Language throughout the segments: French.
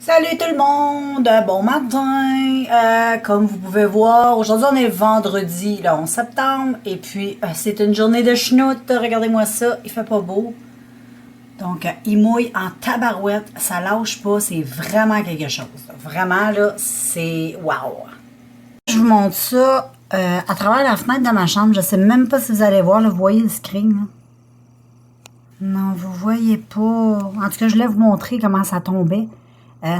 Salut tout le monde, bon matin. Comme vous pouvez voir, aujourd'hui on est vendredi, le 11 septembre, et puis c'est une journée de schnout. Regardez-moi ça, il fait pas beau. Donc il mouille en tabarouette, ça lâche pas, c'est vraiment quelque chose. Vraiment là, c'est wow. Je vous montre ça à travers la fenêtre de ma chambre, je sais même pas si vous allez voir, là, vous voyez le screen là? Non, vous voyez pas. En tout cas, je voulais vous montrer comment ça tombait.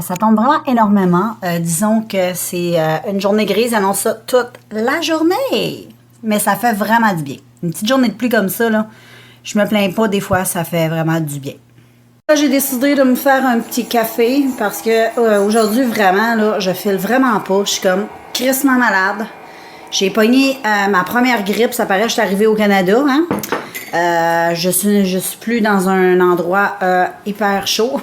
Ça tombe vraiment énormément. Disons que c'est une journée grise, annonce ça toute la journée. Mais ça fait vraiment du bien. Une petite journée de pluie comme ça, là, je me plains pas des fois, ça fait vraiment du bien. Là, j'ai décidé de me faire un petit café parce que aujourd'hui, vraiment, là, je file vraiment pas. Je suis comme crissement malade. J'ai pogné ma première grippe, ça paraît que je suis arrivée au Canada, hein. Je suis plus dans un endroit hyper chaud.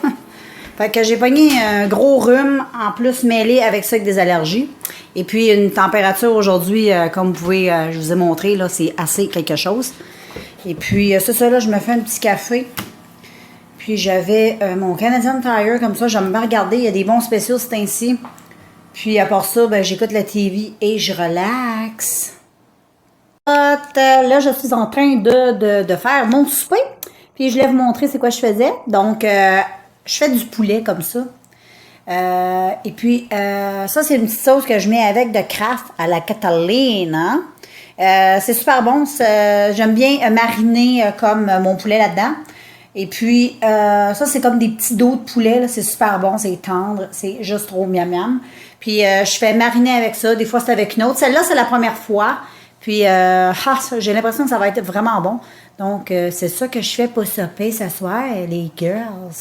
Fait que j'ai pogné un gros rhume, en plus mêlé avec ça avec des allergies. Et puis une température aujourd'hui, comme vous pouvez, je vous ai montré, là, c'est assez quelque chose. Et puis c'est ça, là, je me fais un petit café. Puis j'avais mon Canadian Tire, comme ça, j'aime bien regarder, il y a des bons spéciaux ce temps-ci. Puis à part ça, ben, j'écoute la TV et je relaxe. Là, je suis en train de faire mon souper. Puis je voulais vous montrer c'est quoi je faisais. Donc, je fais du poulet comme ça. Et puis, ça, c'est une petite sauce que je mets avec de Kraft à la Catalina. C'est super bon. J'aime bien mariner comme mon poulet là-dedans. Et puis, ça, c'est comme des petits dos de poulet. C'est super bon, c'est tendre. C'est juste trop miam miam. Puis, je fais mariner avec ça. Des fois, c'est avec une autre. Celle-là, c'est la première fois. Puis, j'ai l'impression que ça va être vraiment bon. Donc, c'est ça que je fais pour souper ce soir, les girls.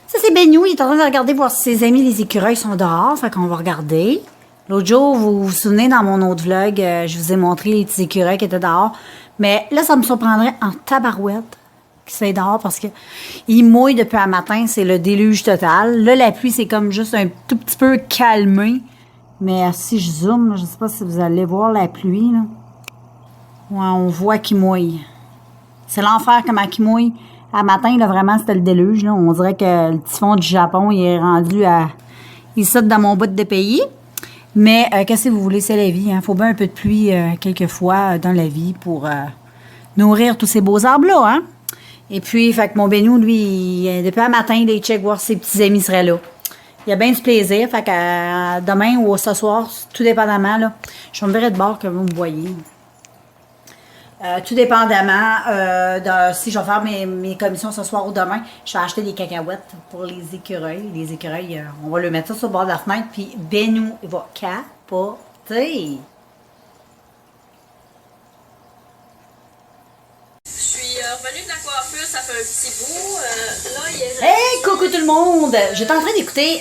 Ça, c'est Benou. Il est en train de regarder voir si ses amis, les écureuils, sont dehors. Fait qu'on va regarder. L'autre jour, vous vous souvenez, dans mon autre vlog, je vous ai montré les petits écureuils qui étaient dehors. Mais là, ça me surprendrait en tabarouette qu'ils soient dehors parce que il mouille depuis un matin. C'est le déluge total. Là, la pluie, c'est comme juste un tout petit peu calmé. Mais si je zoome, là, je sais pas si vous allez voir la pluie, là. Ouais, on voit qu'il mouille. C'est l'enfer comment il mouille. À matin, là, vraiment, c'était le déluge. Là. On dirait que le typhon du Japon, il est rendu à... Il saute dans mon bout de pays. Mais qu'est-ce que vous voulez, c'est la vie. Il faut bien un peu de pluie quelquefois dans la vie pour nourrir tous ces beaux arbres-là. Hein? Et puis, fait que mon Benou, lui, depuis un matin, il check voir si ses petits amis seraient là. Il a bien du plaisir. Fait que demain ou ce soir, tout dépendamment, là, je me verrai de bord que vous me voyez. Tout dépendamment de si je vais faire mes commissions ce soir ou demain, je vais acheter des cacahuètes pour les écureuils. Les écureuils, on va le mettre ça sur le bord de la fenêtre, puis Benou, il va capoter. Revenue de la coiffure, ça fait un petit bout. Là, il est... Hey, coucou tout le monde! J'étais en train d'écouter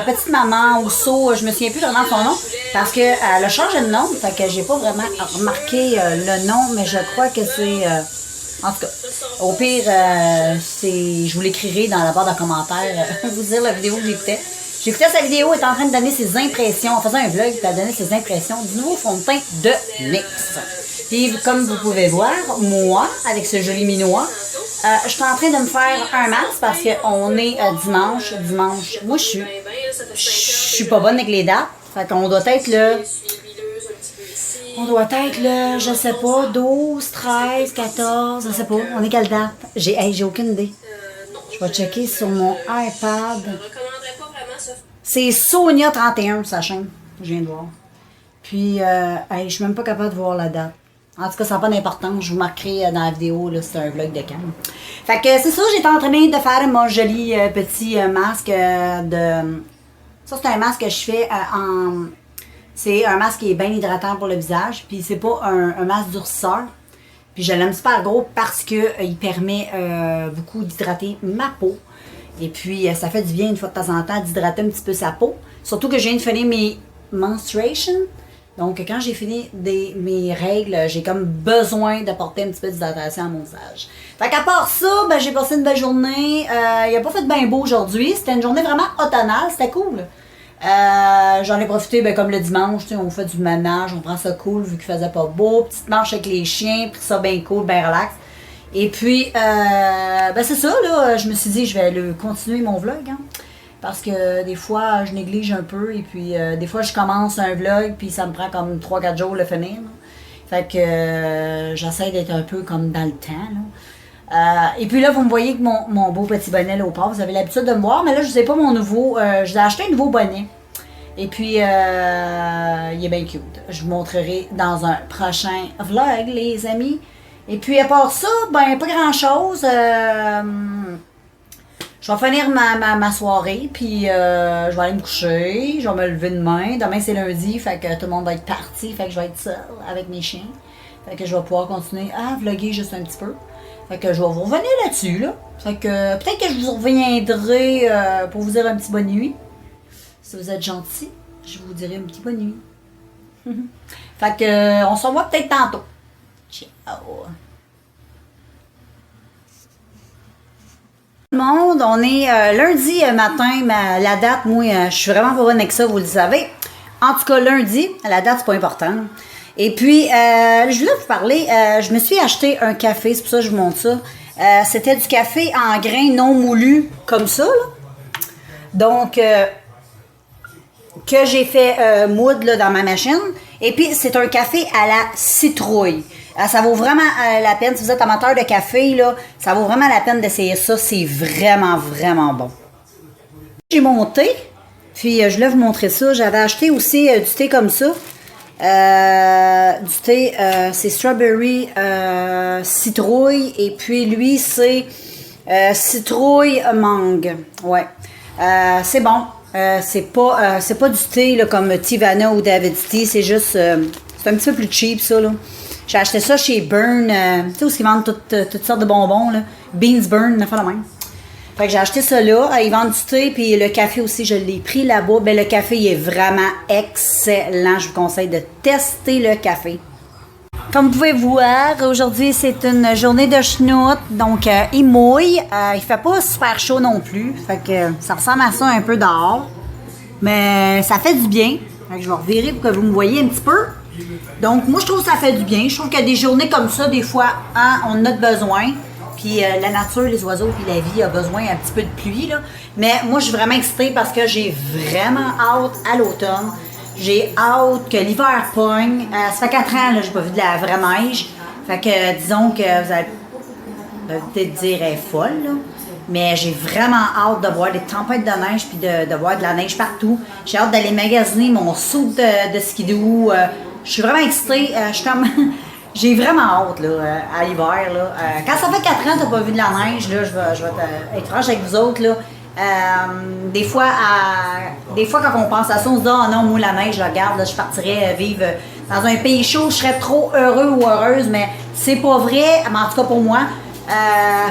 Petite Maman ou je me souviens plus vraiment de son nom, parce qu'elle a changé de nom, fait que j'ai pas vraiment remarqué le nom, mais je crois que c'est... en tout cas, au pire, je vous l'écrirai dans la barre de commentaires, vous dire la vidéo que j'écoutais. J'écoutais sa vidéo, elle était en train de donner ses impressions, en faisant un vlog, puis elle donnait ses impressions du nouveau fond de teint de NYX. Puis, comme vous pouvez voir, moi, avec ce joli minois, je suis en train de me faire un masque parce qu'on est dimanche. Moi, je suis pas bonne avec les dates. Fait qu'on doit être je sais pas, 12, 13, 14, je sais pas. On est quelle date? J'ai aucune idée. Je vais checker sur mon iPad. C'est Sonia 31, sa chaîne. Je viens de voir. Puis, je suis même pas capable de voir la date. En tout cas, ça n'a pas d'importance. Je vous marquerai dans la vidéo, là, c'est un vlog de cam. Fait que c'est ça, j'étais en train de faire mon joli petit masque de... Ça, c'est un masque que je fais C'est un masque qui est bien hydratant pour le visage. Puis c'est pas un masque durcisseur. Puis je l'aime super gros parce que il permet beaucoup d'hydrater ma peau. Et puis, ça fait du bien une fois de temps en temps d'hydrater un petit peu sa peau. Surtout que je viens de finir mes menstruations. Donc, quand j'ai fini mes règles, j'ai comme besoin d'apporter un petit peu d'hydratation à mon visage. Fait qu'à part ça, ben, j'ai passé une belle journée. Il a pas fait bien beau aujourd'hui. C'était une journée vraiment automnale. C'était cool. J'en ai profité ben, comme le dimanche. On fait du ménage, on prend ça cool vu qu'il faisait pas beau. Petite marche avec les chiens, pris ça bien cool, bien relax. Et puis, ben c'est ça, là. Je me suis dit, je vais continuer mon vlog. Hein. Parce que des fois, je néglige un peu. Et puis, des fois, je commence un vlog, puis ça me prend comme 3-4 jours le finir. Là. Fait que j'essaie d'être un peu comme dans le temps. Là. Et puis là, vous me voyez que mon beau petit bonnet là, au port, vous avez l'habitude de me voir, mais là, je ne sais pas mon nouveau. Je vous ai acheté un nouveau bonnet. Et puis, il est bien cute. Je vous montrerai dans un prochain vlog, les amis. Et puis, à part ça, ben, pas grand-chose. Je vais finir ma soirée, puis je vais aller me coucher. Je vais me lever demain. Demain, c'est lundi, fait que tout le monde va être parti. Fait que je vais être seule avec mes chiens. Fait que je vais pouvoir continuer à vlogger juste un petit peu. Fait que je vais vous revenir là-dessus, là. Fait que peut-être que je vous reviendrai pour vous dire un petit bonne nuit. Si vous êtes gentil, je vous dirai un petit bonne nuit. Fait que on se revoit peut-être tantôt. Ciao. Tout le monde, on est lundi matin, mais la date, moi, je suis vraiment pas bonne avec ça, vous le savez. En tout cas, lundi, la date, c'est pas important. Et puis, je voulais vous parler, je me suis acheté un café, c'est pour ça que je vous montre ça. C'était du café en grains non moulus, comme ça, là. Donc, que j'ai fait moudre là, dans ma machine. Et puis, c'est un café à la citrouille. Ça vaut vraiment la peine. Si vous êtes amateur de café, là, ça vaut vraiment la peine d'essayer ça. C'est vraiment, vraiment bon. J'ai mon thé. Puis, je voulais vous montrer ça. J'avais acheté aussi du thé comme ça. Du thé, c'est strawberry citrouille. Et puis, lui, c'est citrouille mangue. Ouais. C'est bon. C'est pas du thé là, comme Tivana ou David's Tea, c'est juste c'est un petit peu plus cheap ça là. J'ai acheté ça chez Burn, tu sais où ils vendent toutes sortes de bonbons là, Beans Burn, on a fait la même. Fait que j'ai acheté ça là, ils vendent du thé puis le café aussi, je l'ai pris là-bas. Ben le café il est vraiment excellent, je vous conseille de tester le café. Comme vous pouvez voir, aujourd'hui c'est une journée de schnout, donc il mouille, il fait pas super chaud non plus, fait que ça ressemble à ça un peu dehors, mais ça fait du bien, fait que je vais revirer pour que vous me voyez un petit peu. Donc moi je trouve que ça fait du bien, je trouve qu'il y a des journées comme ça, des fois hein, on en a besoin, puis la nature, les oiseaux, puis la vie a besoin un petit peu de pluie, là. Mais moi je suis vraiment excitée parce que j'ai vraiment hâte à l'automne. J'ai hâte que l'hiver pogne. Ça fait 4 ans que je n'ai pas vu de la vraie neige. Fait que disons que vous allez peut-être dire elle est folle, là. Mais j'ai vraiment hâte de voir des tempêtes de neige puis de voir de la neige partout. J'ai hâte d'aller magasiner mon saut de skidoo. Je suis vraiment excitée. Je suis comme... J'ai vraiment hâte là, à l'hiver. Quand ça fait 4 ans que tu n'as pas vu de la neige, là, je vais être franche avec vous autres. Là. Des fois, quand on pense à ça, on se dit « Ah non, moi, la neige, je la regarde, là, je partirais vivre dans un pays chaud, je serais trop heureux ou heureuse. » Mais c'est pas vrai, mais en tout cas pour moi.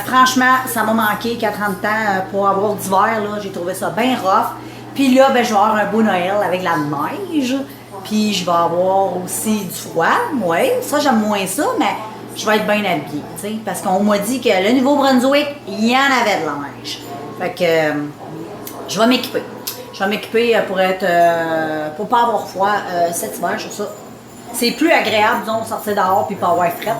Franchement, ça m'a manqué 4 ans de temps pour avoir d'hiver. J'ai trouvé ça bien rough. Puis là, ben, je vais avoir un beau Noël avec la neige. Puis je vais avoir aussi du froid. Oui, ça, j'aime moins ça, mais je vais être bien habillée. T'sais, parce qu'on m'a dit que le Nouveau-Brunswick, il y en avait de la neige. Fait que je vais m'équiper. Je vais m'équiper pour pas avoir froid cet hiver, je trouve ça. C'est plus agréable, disons, sortir dehors puis pas avoir fret.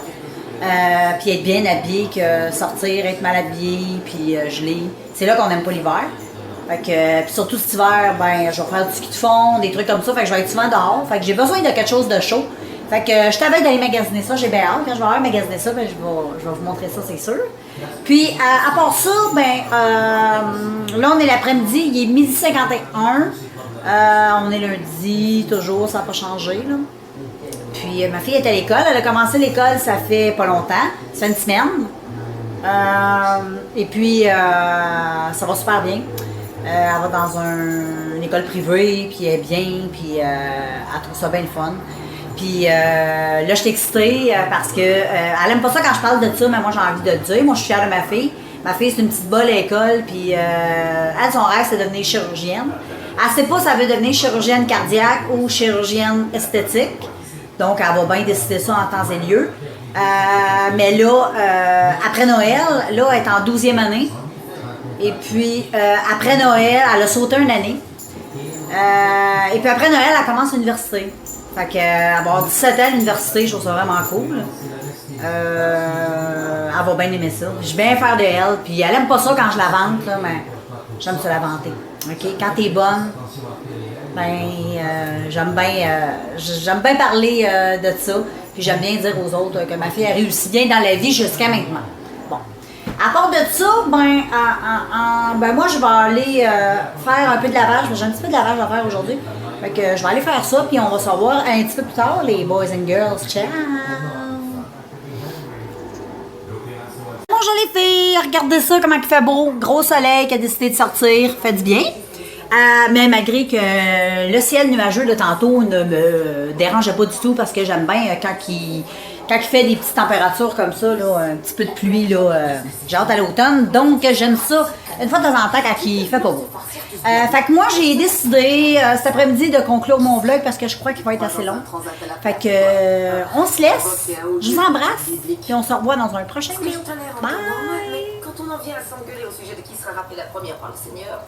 Puis être bien habillé que sortir, être mal habillé, puis gelé. C'est là qu'on n'aime pas l'hiver. Fait que, puis surtout cet hiver, ben, je vais faire du ski de fond, des trucs comme ça. Fait que je vais être souvent dehors. Fait que j'ai besoin de quelque chose de chaud. Fait que je t'avais d'aller magasiner ça, j'ai bien hâte. Quand je vais avoir magasiner ça, ben, je vais vous montrer ça, c'est sûr. Puis, à part ça, ben, là, on est l'après-midi, il est 12h51. On est lundi, toujours, ça n'a pas changé, là. Puis, ma fille est à l'école. Elle a commencé l'école, ça fait pas longtemps. Ça fait une semaine. Et puis, ça va super bien. Elle va dans une école privée, puis elle est bien, puis elle trouve ça bien le fun. Puis là, je suis excitée parce que elle aime pas ça quand je parle de ça, mais moi, j'ai envie de le dire. Moi, je suis fière de ma fille. Ma fille, c'est une petite bolle à l'école, puis elle, son rêve, c'est de devenir chirurgienne. Elle sait pas si elle veut devenir chirurgienne cardiaque ou chirurgienne esthétique. Donc, elle va bien décider ça en temps et lieu. Mais là, après Noël, là, elle est en 12e année. Et puis, après Noël, elle a sauté une année. Et puis après Noël, elle commence l'université. Fait qu'elle va avoir 17 ans à l'université, je trouve ça vraiment cool. Elle va bien aimer ça. Je vais bien faire de elle. Puis elle aime pas ça quand je la vante, là, mais J'aime ça la vanter. OK? Quand t'es bonne, ben, j'aime bien parler de ça. Puis j'aime bien dire aux autres que ma fille a réussi bien dans la vie jusqu'à maintenant. Bon. À part de ça, ben moi, je vais aller faire un peu de lavage. J'ai un petit peu de lavage à faire aujourd'hui. Fait que je vais aller faire ça, puis on va se revoir un petit peu plus tard, les boys and girls. Ciao! Bonjour les filles! Regardez ça, comment il fait beau. Gros soleil qui a décidé de sortir. Fait du bien. Mais malgré que le ciel nuageux de tantôt ne me dérangeait pas du tout parce que j'aime bien quand il fait des petites températures comme ça, là, un petit peu de pluie, là, j'ai hâte à l'automne. Donc j'aime ça une fois de temps en temps quand il fait pas beau. Fait que moi j'ai décidé cet après-midi de conclure mon vlog parce que je crois qu'il va être assez long. Fait que on se laisse, je vous embrasse et on se revoit dans un prochain vidéo. Bye! Quand on en vient à s'engueuler au sujet de qui sera rappelé la première par le Seigneur,